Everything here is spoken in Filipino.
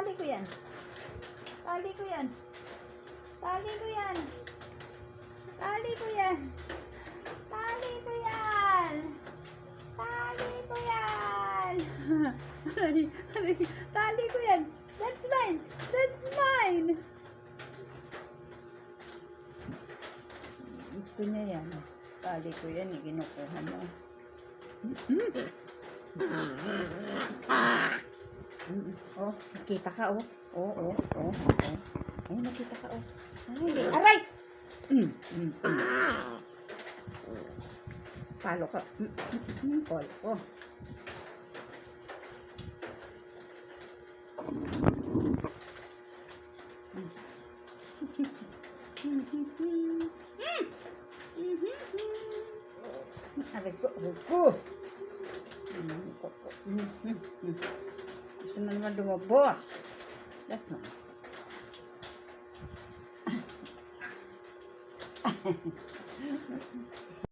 Tali ko yan. Tali ko yan. Tali ko yan. Tali ko yan. Tali ko yan. Tali ko yan. Tali ko yan. That's mine. That's mine. Gusto niya yan. Tali ko yan. Kinukuha mo. Oh, nakita ka, oh. Oh. Ay, nakita ka, oh. Ay, aray! Palo ka. Palo ko. Aray ko, Gusto na naman lumabos. That's all.